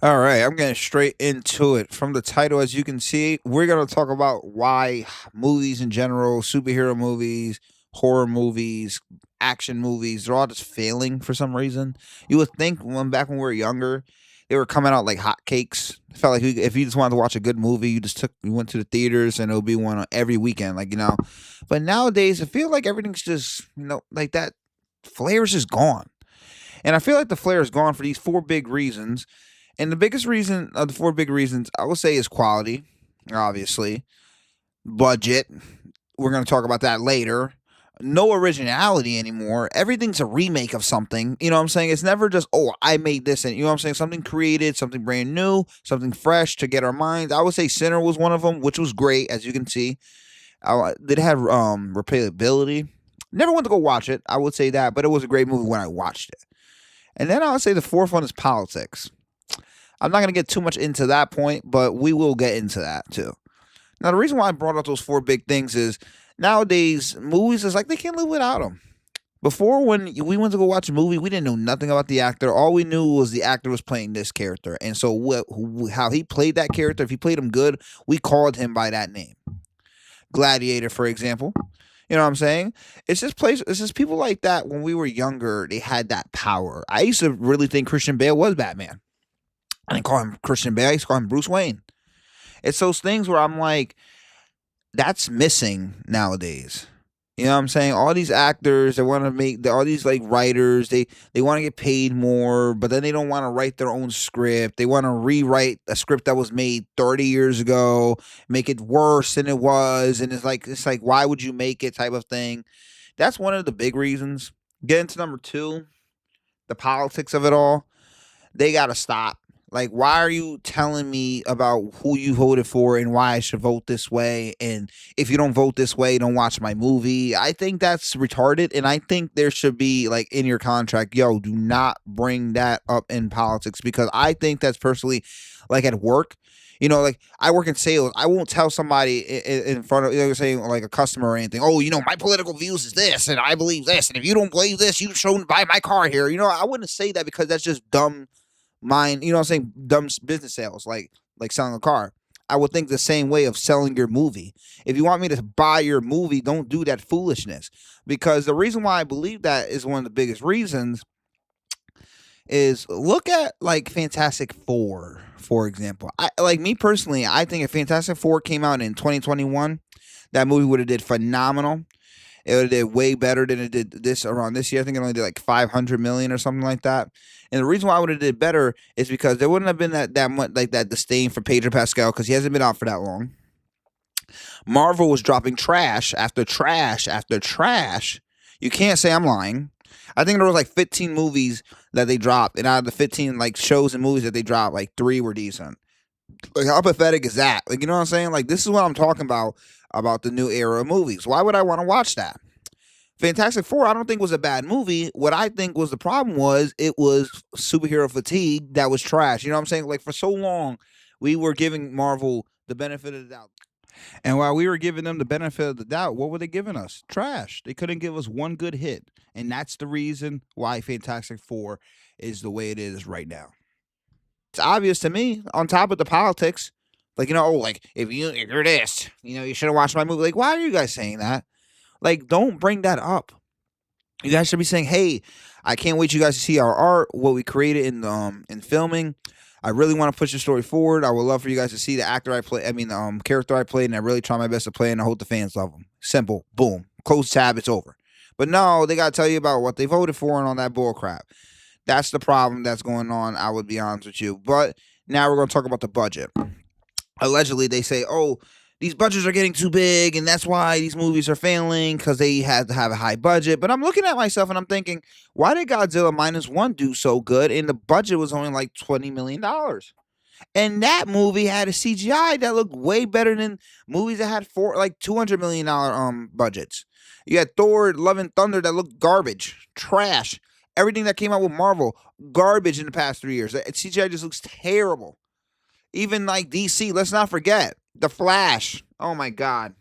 All right, I'm getting straight into it. From the title, as you can see, we're going to talk about why movies in general, superhero movies, horror movies, action movies, they're all just failing for some reason. You would think back when we were younger, they were coming out like hotcakes. It felt like if you just wanted to watch a good movie, you went to the theaters and it would be one on every weekend, But nowadays, I feel like everything's just like that flair is just gone, and I feel like the flair is gone for these four big reasons. And the biggest reason of the four big reasons I would say is quality, obviously, budget. We're going to talk about that later. No originality anymore. Everything's a remake of something. You know what I'm saying? It's never just, oh, I made this. And you know what I'm saying? Something created, something brand new, something fresh to get our minds. I would say Sinner was one of them, which was great, as you can see. Did have replayability. Never went to go watch it. I would say that, but it was a great movie when I watched it. And then I would say the fourth one is politics. I'm not going to get too much into that point, but we will get into that too. Now, the reason why I brought up those four big things is nowadays movies is like they can't live without them. Before, when we went to go watch a movie, we didn't know nothing about the actor. All we knew was the actor was playing this character, and so how he played that character, if he played him good, we called him by that name. Gladiator, for example. You know what I'm saying? It's just people like that. When we were younger, they had that power. I used to really think Christian Bale was Batman. I didn't call him Christian Bale. I used to call him Bruce Wayne. It's those things where I'm like, that's missing nowadays. You know what I'm saying? All these actors, they want to make all these like writers, they want to get paid more, but then they don't want to write their own script. They want to rewrite a script that was made 30 years ago, make it worse than it was, and it's like why would you make it type of thing. That's one of the big reasons. Get into number 2, the politics of it all. They got to stop. Like, why are you telling me about who you voted for and why I should vote this way? And if you don't vote this way, don't watch my movie. I think that's retarded. And I think there should be, like, in your contract, yo, do not bring that up in politics, because I think that's personally, like, at work. Like I work in sales. I won't tell somebody in front of, saying like a customer or anything. Oh, my political views is this, and I believe this, and if you don't believe this, you shouldn't buy my car here. I wouldn't say that, because that's just dumb mind, what I'm saying, dumb business sales, like selling a car. I would think the same way of selling your movie. If you want me to buy your movie, don't do that foolishness. Because the reason why I believe that is one of the biggest reasons is, look at like Fantastic Four, for example. I like me personally, I think if Fantastic Four came out in 2021, that movie would have did phenomenal. It would have did way better than it did around this year. I think it only did like 500 million or something like that. And the reason why I would have did better is because there wouldn't have been that much like that disdain for Pedro Pascal, because he hasn't been out for that long. Marvel was dropping trash after trash after trash. You can't say I'm lying. I think there was like 15 movies that they dropped, and out of the 15 like shows and movies that they dropped, like 3 were decent. Like, how pathetic is that? Like, you know what I'm saying? Like, this is what I'm talking about the new era of movies. Why would I want to watch that? Fantastic Four, I don't think was a bad movie. What I think was the problem was it was superhero fatigue that was trash. You know what I'm saying? Like, for so long, we were giving Marvel the benefit of the doubt. And while we were giving them the benefit of the doubt, what were they giving us? Trash. They couldn't give us one good hit. And that's the reason why Fantastic Four is the way it is right now. It's obvious to me, on top of the politics. Like, like if you're this, you should have watched my movie. Like, why are you guys saying that? Like, don't bring that up. You guys should be saying, "Hey, I can't wait you guys to see our art, what we created in filming. I really want to push the story forward. I would love for you guys to see the actor I play. I mean, the character I played, and I really try my best to play, and I hope the fans love him. Simple. Boom. Close tab. It's over. But no, they got to tell you about what they voted for and all that bull crap. That's the problem that's going on. I would be honest with you. But now we're going to talk about the budget. Allegedly, they say, oh, these budgets are getting too big, and that's why these movies are failing, because they had to have a high budget. But I'm looking at myself and I'm thinking, why did Godzilla -1 do so good, and the budget was only like $20 million? And that movie had a CGI that looked way better than movies that had like $200 million budgets. You had Thor: Love and Thunder that looked garbage, trash. Everything that came out with Marvel, garbage in the past 3 years. CGI just looks terrible. Even like DC, let's not forget The Flash. Oh my God.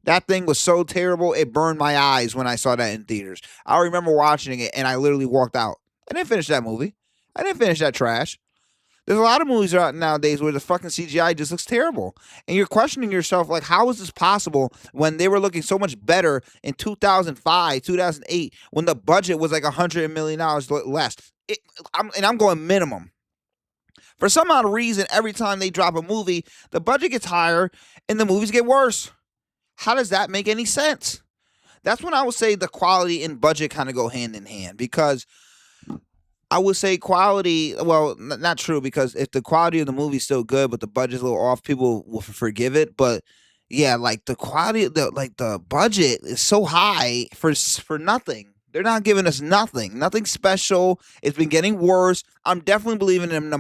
That thing was so terrible, it burned my eyes when I saw that in theaters. I remember watching it and I literally walked out. I didn't finish that movie. I didn't finish that trash. There's a lot of movies out nowadays where the fucking CGI just looks terrible, and you're questioning yourself like, how is this possible when they were looking so much better in 2005, 2008, when the budget was like $100 million less? I'm going minimum. For some odd reason, every time they drop a movie, the budget gets higher and the movies get worse. How does that make any sense? That's when I would say the quality and budget kind of go hand in hand, because I would say quality. Well, not true, because if the quality of the movie is still good, but the budget's a little off, people will forgive it. But yeah, like the quality, the budget is so high for nothing. They're not giving us nothing special. It's been getting worse. I'm definitely believing in the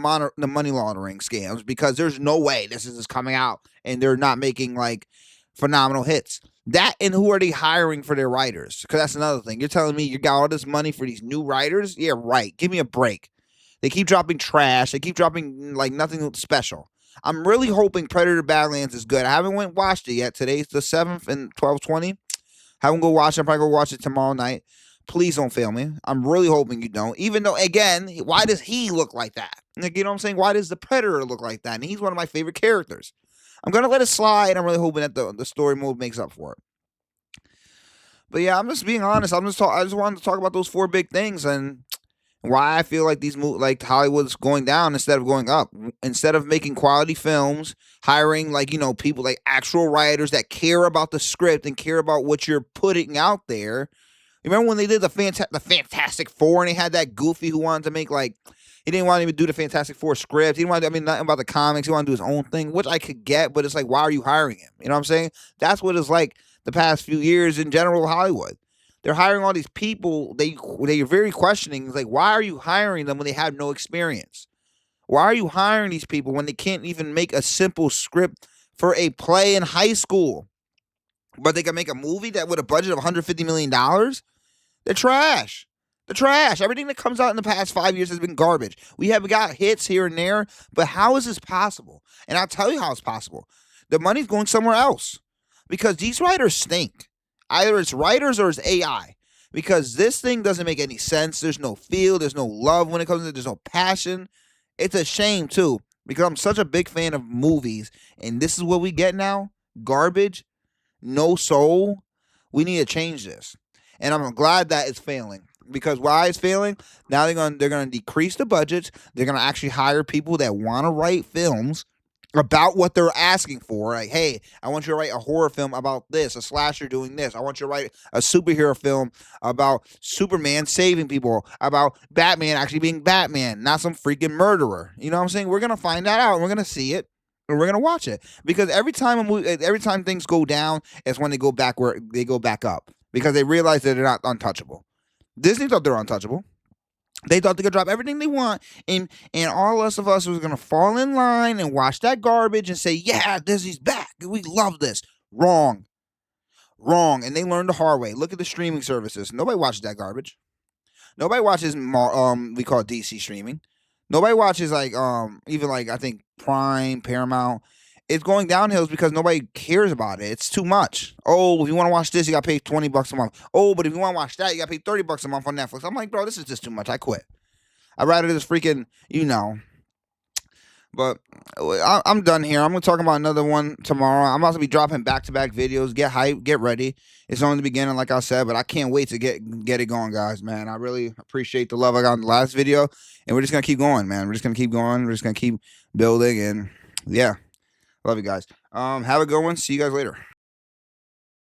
money laundering scams, because there's no way this is just coming out and they're not making like phenomenal hits. That, and who are they hiring for their writers? Because that's another thing. You're telling me you got all this money for these new writers? Yeah, right. Give me a break. They keep dropping trash. They keep dropping like nothing special. I'm really hoping Predator Badlands is good. I haven't went and watched it yet. Today's the 7th and 12/20. Haven't go watch it. I'm probably go watch it tomorrow night. Please don't fail me. I'm really hoping you don't. Even though, again, why does he look like that? Like, you know what I'm saying? Why does the Predator look like that? And he's one of my favorite characters. I'm gonna let it slide. I'm really hoping that the story mode makes up for it. But yeah, I'm just being honest. I just wanted to talk about those four big things and why I feel like like Hollywood's going down instead of going up. Instead of making quality films, hiring like people like actual writers that care about the script and care about what you're putting out there. Remember when they did the Fantastic Four and they had that goofy who wanted to make like he didn't want to even do the Fantastic Four script. He didn't want to, nothing about the comics. He wanted to do his own thing, which I could get, but it's like, why are you hiring him? You know what I'm saying? That's what it's like the past few years in general Hollywood. They're hiring all these people they're very questioning. It's like, why are you hiring them when they have no experience? Why are you hiring these people when they can't even make a simple script for a play in high school? But they can make a movie that with a budget of $150 million? They're trash. They're trash. Everything that comes out in the past 5 years has been garbage. We have got hits here and there, but how is this possible? And I'll tell you how it's possible. The money's going somewhere else because these writers stink. Either it's writers or it's AI, because this thing doesn't make any sense. There's no feel. There's no love when it comes to it. There's no passion. It's a shame, too, because I'm such a big fan of movies, and this is what we get now. Garbage, no soul. We need to change this. And I'm glad that it's failing. Because why it's failing? Now they're gonna decrease the budgets. They're gonna actually hire people that want to write films about what they're asking for. Like, hey, I want you to write a horror film about this, a slasher doing this. I want you to write a superhero film about Superman saving people, about Batman actually being Batman, not some freaking murderer. You know what I'm saying? We're gonna find that out, and we're gonna see it, and we're gonna watch it. Because every time things go down, it's when they go back up, because they realize that they're not untouchable. Disney thought they were untouchable. They thought they could drop everything they want, and all us was gonna fall in line and watch that garbage and say, "Yeah, Disney's back. We love this." Wrong, wrong. And they learned the hard way. Look at the streaming services. Nobody watches that garbage. Nobody watches we call it DC streaming. Nobody watches like even like I think Prime, Paramount. It's going downhill because nobody cares about it. It's too much. Oh, if you want to watch this, you got to pay $20 a month. Oh, but if you want to watch that, you got to pay $30 a month on Netflix. I'm like, bro, this is just too much. I quit. I'd rather just freaking, But I'm done here. I'm going to talk about another one tomorrow. I'm about to be dropping back-to-back videos. Get hype. Get ready. It's only the beginning, like I said, but I can't wait to get it going, guys, man. I really appreciate the love I got in the last video, and we're just going to keep going, man. We're just going to keep going. We're just going to keep building, and yeah. Love you guys. Have a good one. See you guys later.